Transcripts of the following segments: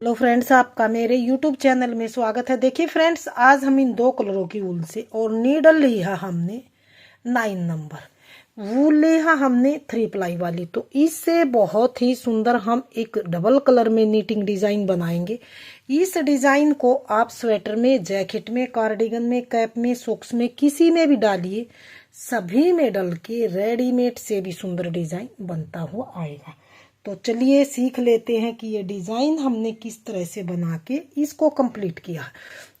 Hello friends, आपका मेरे YouTube channel में स्वागत है। देखिए फ्रेंड्स, आज हम इन दो कलरों की वूल से और नीडल लिया हमने 9 नंबर, वूल लिया हमने 3 प्लाई वाली। तो इससे बहुत ही सुंदर हम एक डबल कलर में नीटिंग डिजाइन बनाएंगे। इस डिजाइन को आप स्वेटर में, जैकेट में, कार्डिगन में, कैप में, सॉक्स में, किसी में भी डालिए, सभी में डल के रेडीमेड से भी सुंदर डिजाइन बनता हुआ आएगा। तो चलिए सीख लेते हैं कि ये डिजाइन हमने किस तरह से बना के इसको कंप्लीट किया।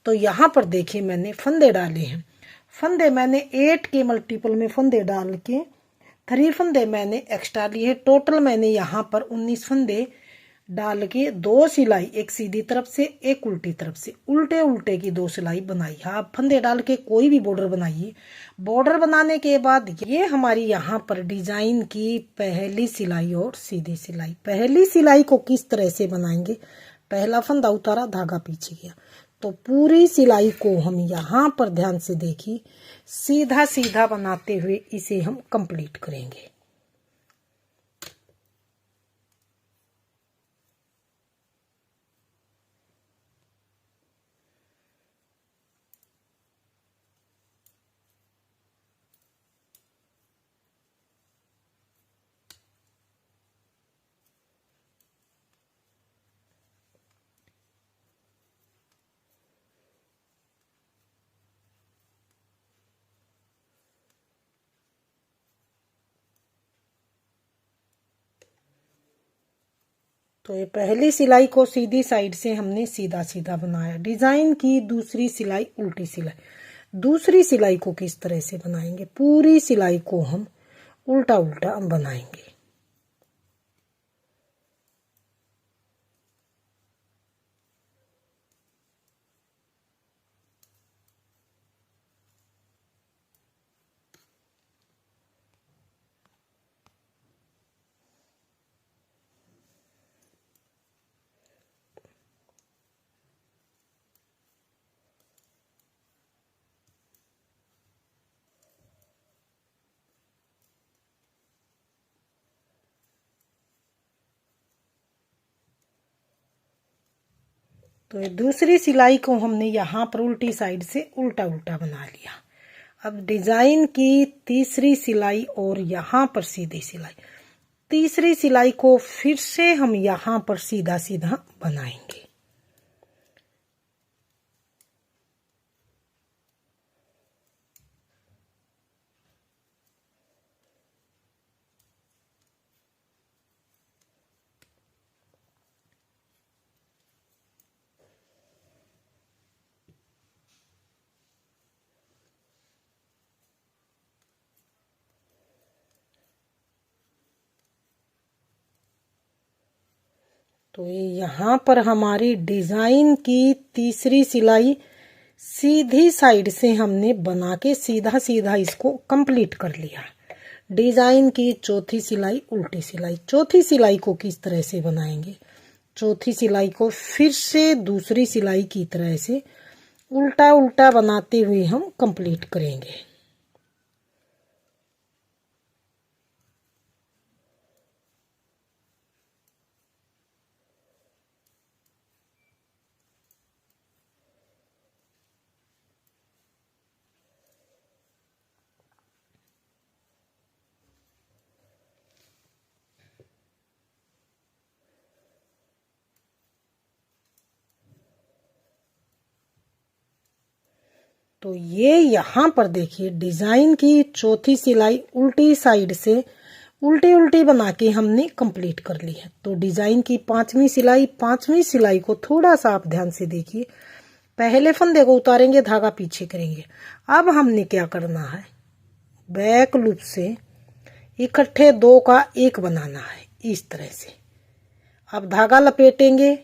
तो यहाँ पर देखिए मैंने फंदे डाले हैं। फंदे मैंने 8 के मल्टीपल में फंदे डाल के 3 फंदे मैंने एक्स्ट्रा लिए। टोटल मैंने यहाँ पर 19 फंदे डाल के 2 सिलाई, एक सीधी तरफ से एक उल्टी तरफ से, उल्टे उल्टे की 2 सिलाई बनाई। आप फंदे डाल के कोई भी बॉर्डर बनाइए। बॉर्डर बनाने के बाद ये हमारी यहाँ पर डिजाइन की पहली सिलाई और सीधी सिलाई। पहली सिलाई को किस तरह से बनाएंगे, पहला फंदा उतारा, धागा पीछे गया, तो पूरी सिलाई को हम यहाँ पर ध्यान से देखिए, सीधा सीधा बनाते हुए इसे हम कंप्लीट करेंगे। तो ये पहली सिलाई को सीधी साइड से हमने सीधा सीधा बनाया। डिजाइन की दूसरी सिलाई उल्टी सिलाई। दूसरी सिलाई को किस तरह से बनाएंगे, पूरी सिलाई को हम उल्टा उल्टा बनाएंगे। तो ये दूसरी सिलाई को हमने यहाँ पर उल्टी साइड से उल्टा उल्टा बना लिया। अब डिजाइन की तीसरी सिलाई और यहाँ पर सीधी सिलाई, तीसरी सिलाई को फिर से हम यहाँ पर सीधा सीधा बनाएंगे। तो ये यहाँ पर हमारी डिजाइन की तीसरी सिलाई सीधी साइड से हमने बना के सीधा सीधा इसको कंप्लीट कर लिया। डिजाइन की चौथी सिलाई उल्टी सिलाई। चौथी सिलाई को किस तरह से बनाएंगे, चौथी सिलाई को फिर से दूसरी सिलाई की तरह से उल्टा उल्टा बनाते हुए हम कंप्लीट करेंगे। तो ये यहाँ पर देखिए डिजाइन की चौथी सिलाई उल्टी साइड से उल्टी उल्टी बना के हमने कंप्लीट कर ली है। तो डिजाइन की पांचवी सिलाई को थोड़ा सा आप ध्यान से देखिए। पहले फंदे को उतारेंगे, धागा पीछे करेंगे। अब हमने क्या करना है, बैक लूप से इकट्ठे 2 का 1 बनाना है इस तरह से। अब धागा लपेटेंगे,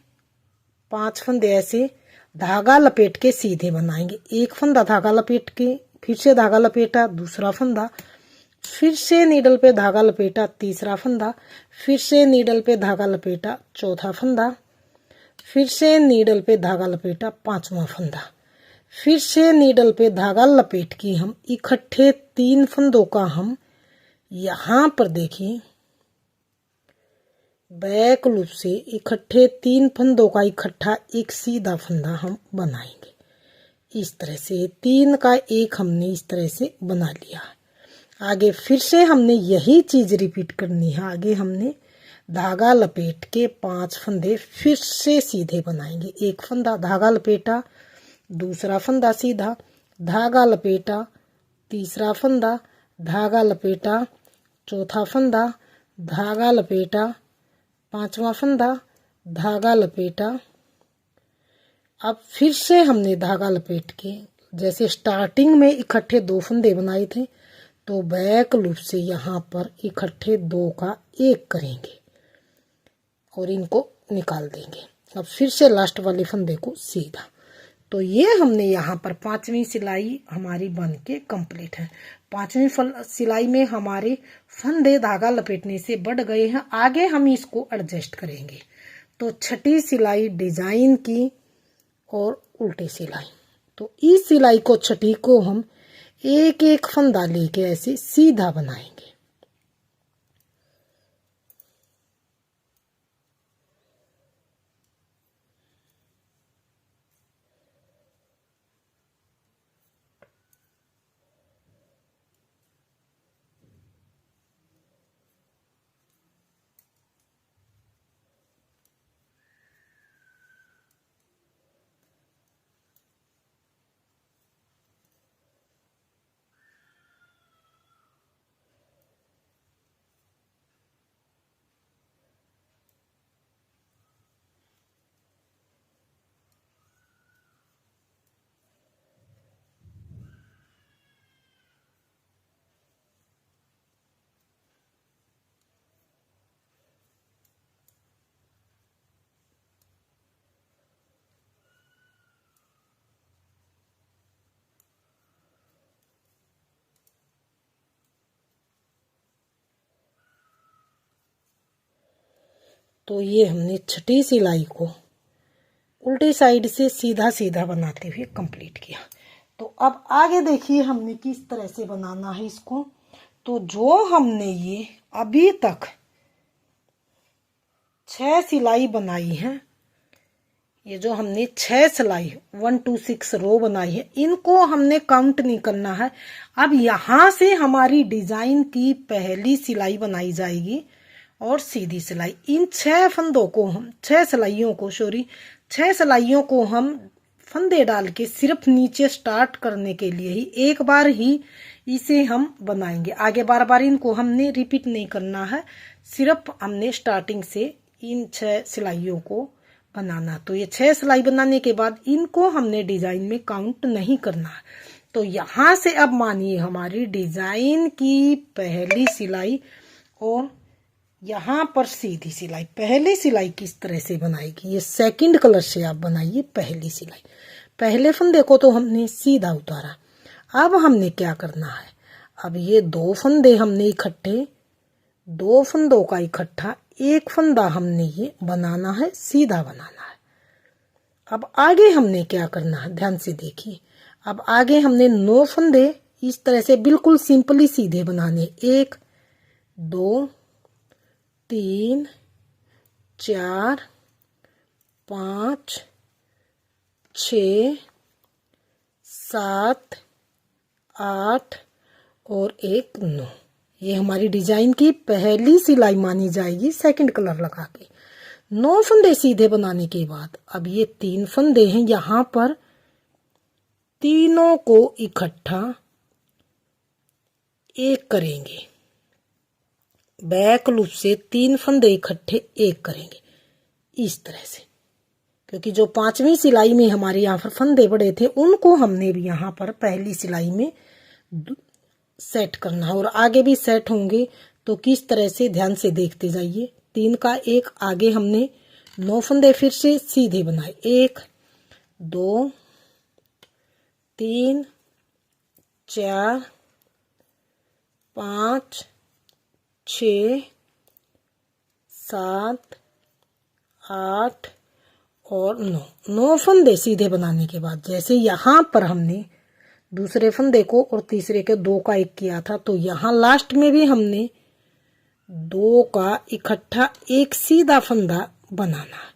5 फंदे ऐसे धागा लपेट के सीधे बनाएंगे। एक फंदा धागा लपेट के फिर से धागा लपेटा, दूसरा फंदा, फिर से नीडल पे धागा लपेटा, तीसरा फंदा, फिर से नीडल पे धागा लपेटा, चौथा फंदा, फिर से नीडल पे धागा लपेटा, 5वां फंदा, फिर से नीडल पे धागा लपेट के हम इकट्ठे 3 फंदों का हम यहाँ पर देखिए बैक लूप से इकट्ठे 3 फंदों का इकट्ठा एक सीधा फंदा हम बनाएंगे। इस तरह से 3 का एक हमने इस तरह से बना लिया। आगे फिर से हमने यही चीज रिपीट करनी है। आगे हमने धागा लपेट के 5 फंदे फिर से सीधे बनाएंगे। एक फंदा धागा लपेटा, दूसरा फंदा सीधा, धागा लपेटा, तीसरा फंदा धागा लपेटा, चौथा फंदा धागा लपेटा, पांचवा फंदा धागा लपेटा। अब फिर से हमने धागा लपेट के जैसे स्टार्टिंग में इकट्ठे 2 फंदे बनाए थे तो बैक लूप से यहाँ पर इकट्ठे 2 का एक करेंगे और इनको निकाल देंगे। अब फिर से लास्ट वाले फंदे को सीधा। तो ये हमने यहाँ पर 5वीं सिलाई हमारी बन के कंप्लीट है। 5वीं सिलाई में हमारे फंदे धागा लपेटने से बढ़ गए हैं। आगे हम इसको एडजस्ट करेंगे। तो 6ठी सिलाई डिजाइन की और उल्टी सिलाई। तो इस सिलाई को 6ठी को हम एक एक फंदा लेके ऐसे सीधा बनाएंगे। तो ये हमने 6ठी सिलाई को उल्टी साइड से सीधा सीधा बनाते हुए कंप्लीट किया। तो अब आगे देखिए हमने किस तरह से बनाना है इसको। तो जो हमने ये अभी तक 6 सिलाई बनाई है, ये जो हमने 6 सिलाई 1 2 6 रो बनाई है, इनको हमने काउंट नहीं करना है। अब यहां से हमारी डिजाइन की पहली सिलाई बनाई जाएगी और सीधी सिलाई। इन 6 फंदों को हम 6 सिलाइयों को हम फंदे डाल के सिर्फ नीचे स्टार्ट करने के लिए ही एक बार ही इसे हम बनाएंगे। आगे बार बार इनको हमने रिपीट नहीं करना है। सिर्फ हमने स्टार्टिंग से इन 6 सिलाइयों को बनाना। तो ये 6 सिलाई बनाने के बाद इनको हमने डिजाइन में काउंट नहीं करना है। तो यहां से अब मानिए हमारी डिजाइन की पहली सिलाई और यहाँ पर सीधी सिलाई। पहली सिलाई किस तरह से बनाएगी, ये सेकंड कलर से आप बनाइए। पहली सिलाई, पहले फंदे को तो हमने सीधा उतारा। अब हमने क्या करना है, अब ये 2 फंदे हमने इकट्ठे 2 फंदों का इकट्ठा एक फंदा हमने ये बनाना है, सीधा बनाना है। अब आगे हमने क्या करना है, ध्यान से देखिए। अब आगे हमने 9 फंदे इस तरह से बिल्कुल सिंपली सीधे बनाने। 1 2 3 4 5 6 7 8 और 1 9। ये हमारी डिजाइन की पहली सिलाई मानी जाएगी सेकंड कलर लगा के। 9 फंदे सीधे बनाने के बाद अब ये 3 फंदे हैं, यहां पर तीनों को इकट्ठा एक करेंगे। बैक लूप से 3 फंदे इकट्ठे एक करेंगे इस तरह से, क्योंकि जो 5वीं सिलाई में हमारे यहाँ पर फंदे बड़े थे उनको हमने भी यहाँ पर पहली सिलाई में सेट करना है और आगे भी सेट होंगे। तो किस तरह से, ध्यान से देखते जाइए। 3 का एक आगे हमने 9 फंदे फिर से सीधे बनाए। 1 2 3 4 5 6 7 8 और 9 फंदे सीधे बनाने के बाद जैसे यहाँ पर हमने दूसरे फंदे को और तीसरे के 2 का एक किया था, तो यहाँ लास्ट में भी हमने दो का इकट्ठा एक सीधा फंदा बनाना है,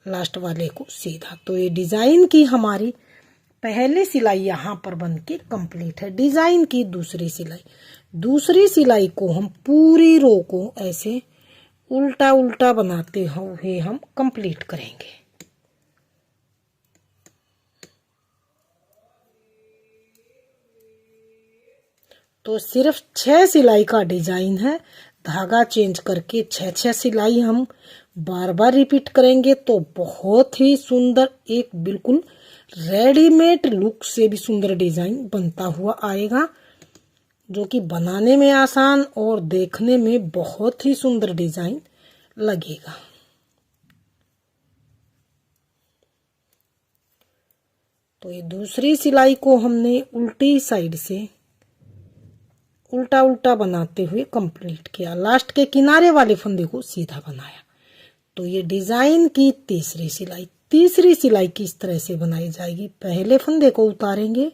लास्ट वाले को सीधा। तो ये डिजाइन की हमारी पहली सिलाई यहाँ पर बन के कंप्लीट है। डिजाइन की दूसरी सिलाई को हम पूरी रो को ऐसे उल्टा उल्टा बनाते हुए हम कंप्लीट करेंगे। तो सिर्फ 6 सिलाई का डिजाइन है, धागा चेंज करके 6 सिलाई हम बार बार रिपीट करेंगे तो बहुत ही सुंदर, एक बिल्कुल रेडीमेड लुक से भी सुंदर डिजाइन बनता हुआ आएगा, जो कि बनाने में आसान और देखने में बहुत ही सुंदर डिजाइन लगेगा। तो ये दूसरी सिलाई को हमने उल्टी साइड से उल्टा उल्टा बनाते हुए कंप्लीट किया, लास्ट के किनारे वाले फंदे को सीधा बनाया। तो ये डिजाइन की तीसरी सिलाई किस तरह से बनाई जाएगी, पहले फंदे को उतारेंगे,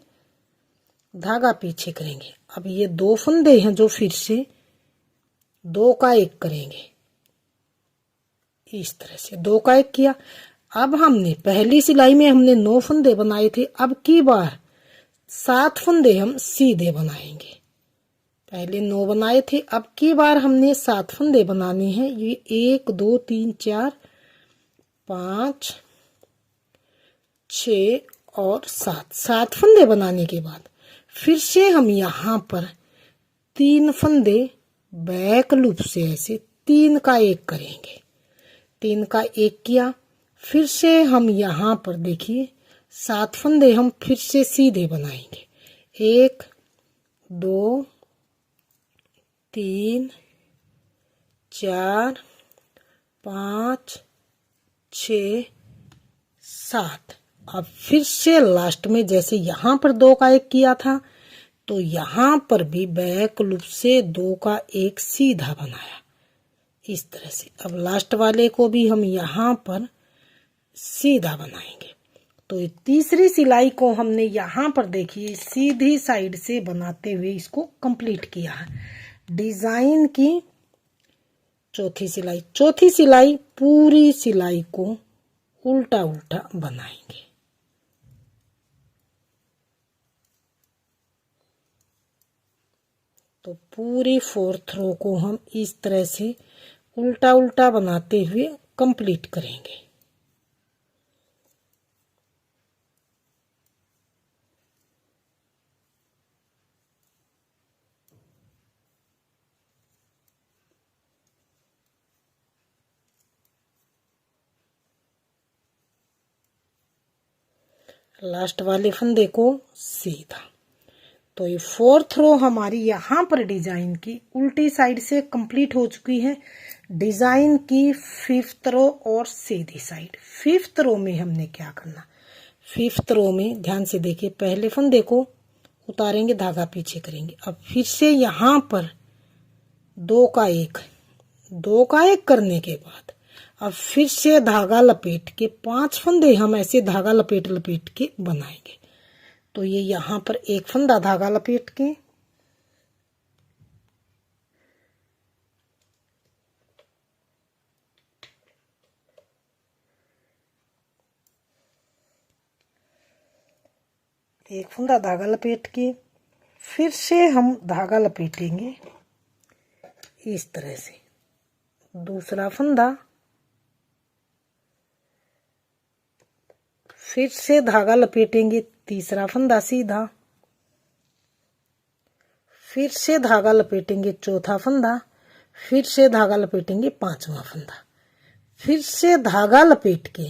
धागा पीछे करेंगे। अब ये 2 फंदे हैं जो फिर से 2 का 1 करेंगे, इस तरह से 2 का 1 किया। अब हमने पहली सिलाई में हमने 9 फंदे बनाए थे, अब की बार 7 फंदे हम सीधे बनाएंगे। पहले 9 बनाए थे, अब की बार हमने 7 फंदे बनाने हैं। ये 1 2 3 4 5 6 और 7 फंदे बनाने के बाद फिर से हम यहाँ पर 3 फंदे बैक लूप से ऐसे 3 का 1 करेंगे। 3 का 1 किया, फिर से हम यहाँ पर देखिए 7 फंदे हम फिर से सीधे बनाएंगे। 1 2 3 4 5 6 7। अब फिर से लास्ट में जैसे यहाँ पर 2 का 1 किया था, तो यहाँ पर भी बैक लूप से 2 का 1 सीधा बनाया, इस तरह से। अब लास्ट वाले को भी हम यहाँ पर सीधा बनाएंगे। तो ये तीसरी सिलाई को हमने यहाँ पर देखिए सीधी साइड से बनाते हुए इसको कंप्लीट किया है। डिजाइन की चौथी सिलाई पूरी सिलाई को उल्टा उल्टा बनाएंगे। तो पूरी 4th रो को हम इस तरह से उल्टा उल्टा बनाते हुए कंप्लीट करेंगे। लास्ट वाले फंदे को सीधा। तो ये 4th रो हमारी यहाँ पर डिजाइन की उल्टी साइड से कंप्लीट हो चुकी है। डिजाइन की 5th रो और सीधी साइड। 5th रो में हमने क्या करना, 5th रो में ध्यान से देखिए, पहले फंदे को उतारेंगे, धागा पीछे करेंगे। अब फिर से यहाँ पर 2 का 1 करने के बाद अब फिर से धागा लपेट के 5 फंदे हम ऐसे धागा लपेट के बनाएंगे। तो ये यहाँ पर 1 फंदा धागा लपेट के फिर से हम धागा लपेटेंगे इस तरह से, दूसरा फंदा, फिर से धागा लपेटेंगे, तीसरा फंदा सीधा, फिर से धागा लपेटेंगे, चौथा फंदा, फिर से धागा लपेटेंगे, 5वां फंदा, फिर से धागा लपेट के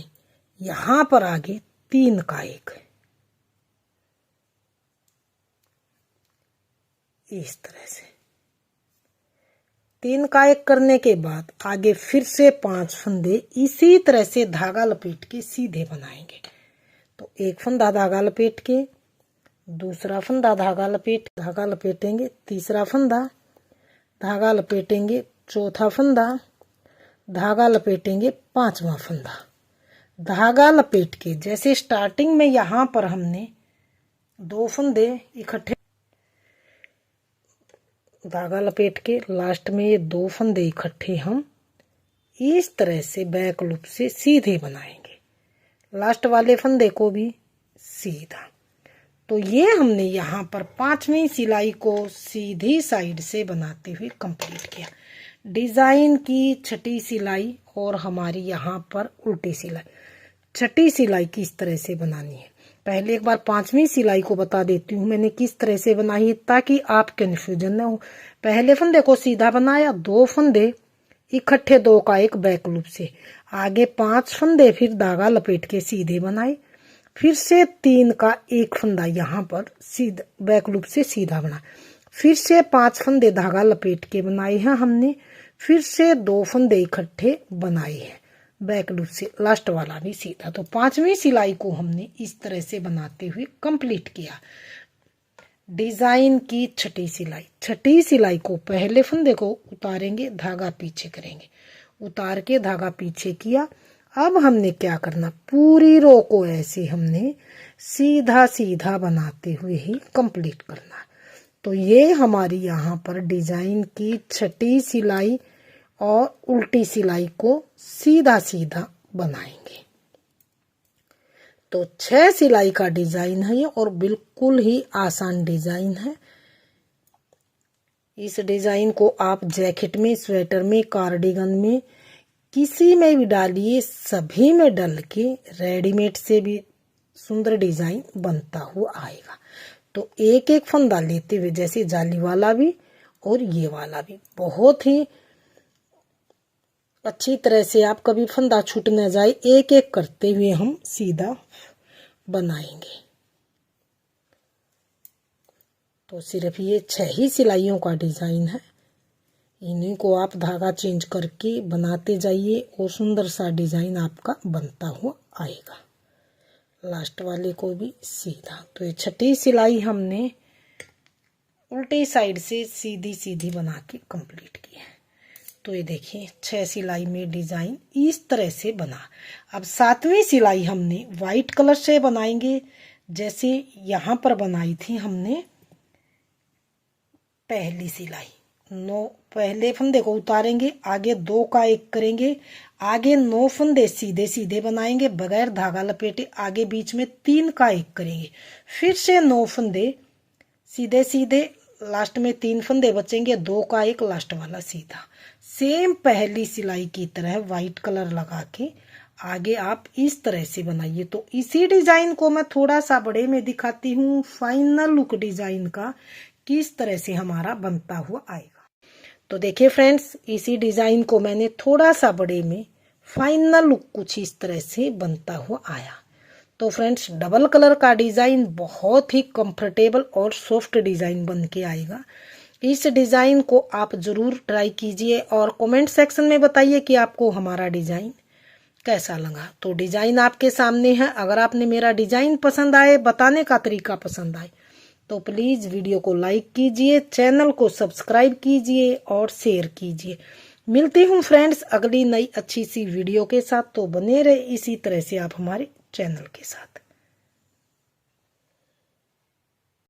यहाँ पर आगे 3 का 1, इस तरह से 3 का 1 करने के बाद आगे फिर से 5 फंदे इसी तरह से धागा लपेट के सीधे बनाएंगे। तो 1 फंदा धागा लपेट के, दूसरा फंदा धागा लपेटेंगे, तीसरा फंदा धागा लपेटेंगे, चौथा फंदा धागा लपेटेंगे, 5वां फंदा धागा लपेट के जैसे स्टार्टिंग में यहाँ पर हमने 2 फंदे इकट्ठे धागा लपेट के लास्ट में ये 2 फंदे इकट्ठे हम इस तरह से बैक लूप से सीधे बनाएंगे, लास्ट वाले फंदे को भी सीधा। तो ये हमने यहाँ पर 5वीं सिलाई को सीधी साइड से बनाते हुए कंप्लीट किया। डिजाइन की 6ठी सिलाई और हमारी यहाँ पर उल्टी सिलाई। 6ठी सिलाई किस तरह से बनानी है, पहले एक बार 5वीं सिलाई को बता देती हूँ मैंने किस तरह से बनाई है, ताकि आप कंफ्यूजन न हो। पहले फंदे को सीधा बनाया, 2 फंदे इकट्ठे 2 का एक बैक लूप से, आगे 5 फंदे फिर धागा लपेट के सीधे बनाए, फिर से 3 का एक फंदा यहाँ पर सीधा बैक लूप से सीधा बना, फिर से 5 फंदे धागा लपेट के बनाए हैं हमने, फिर से 2 फंदे इकट्ठे बनाए हैं बैक लूप से, लास्ट वाला भी सीधा। तो 5वीं सिलाई को हमने इस तरह से बनाते हुए कंप्लीट किया। डिजाइन की 6ठी सिलाई। 6ठी सिलाई को पहले फंदे को उतारेंगे, धागा पीछे करेंगे, उतार के धागा पीछे किया। अब हमने क्या करना, पूरी रो को ऐसे हमने सीधा सीधा बनाते हुए ही कंप्लीट करना। तो ये हमारी यहाँ पर डिजाइन की 6ठी सिलाई और उल्टी सिलाई को सीधा सीधा बनाएंगे। तो 6 सिलाई का डिजाइन है ये और बिल्कुल ही आसान डिजाइन है। इस डिजाइन को आप जैकेट में, स्वेटर में, कार्डिगन में, किसी में भी डालिए, सभी में डल के रेडीमेड से भी सुंदर डिजाइन बनता हुआ आएगा। तो एक एक फंदा लेते हुए, जैसे जाली वाला भी और ये वाला भी, बहुत ही अच्छी तरह से आप कभी फंदा छूट न जाए, एक एक करते हुए हम सीधा बनाएंगे। तो सिर्फ ये 6 ही सिलाइयों का डिजाइन है, इन्हीं को आप धागा चेंज करके बनाते जाइए और सुंदर सा डिजाइन आपका बनता हुआ आएगा। लास्ट वाले को भी सीधा। तो ये 6ठी सिलाई हमने उल्टी साइड से सीधी सीधी बना के कंप्लीट की है। तो ये देखिए 6 सिलाई में डिजाइन इस तरह से बना। अब 7वीं सिलाई हमने वाइट कलर से बनाएंगे, जैसे यहाँ पर बनाई थी हमने पहली सिलाई। 9 पहले फंदे को उतारेंगे, आगे 2 का एक करेंगे, आगे 9 फंदे सीधे सीधे बनाएंगे बगैर धागा लपेटे, आगे बीच में 3 का एक करेंगे, फिर से 9 फंदे सीधे सीधे, लास्ट में 3 फंदे बचेंगे, 2 का एक लास्ट वाला सीधा। सेम पहली सिलाई की तरह व्हाइट कलर लगा के आगे आप इस तरह से बनाइए। तो इसी डिजाइन को मैं थोड़ा सा बड़े में दिखाती हूँ, फाइनल लुक डिजाइन का किस तरह से हमारा बनता हुआ आएगा। तो देखिए फ्रेंड्स, इसी डिजाइन को मैंने थोड़ा सा बड़े में, फाइनल लुक कुछ इस तरह से बनता हुआ आया। तो फ्रेंड्स, डबल कलर का डिजाइन बहुत ही कंफर्टेबल और सॉफ्ट डिजाइन बन के आएगा। इस डिजाइन को आप जरूर ट्राई कीजिए और कमेंट सेक्शन में बताइए कि आपको हमारा डिजाइन कैसा लगा। तो डिजाइन आपके सामने है। अगर आपने मेरा डिजाइन पसंद आए, बताने का तरीका पसंद आए, तो प्लीज वीडियो को लाइक कीजिए, चैनल को सब्सक्राइब कीजिए और शेयर कीजिए। मिलती हूँ फ्रेंड्स अगली नई अच्छी सी वीडियो के साथ। तो बने रहे इसी तरह से आप हमारे चैनल के साथ।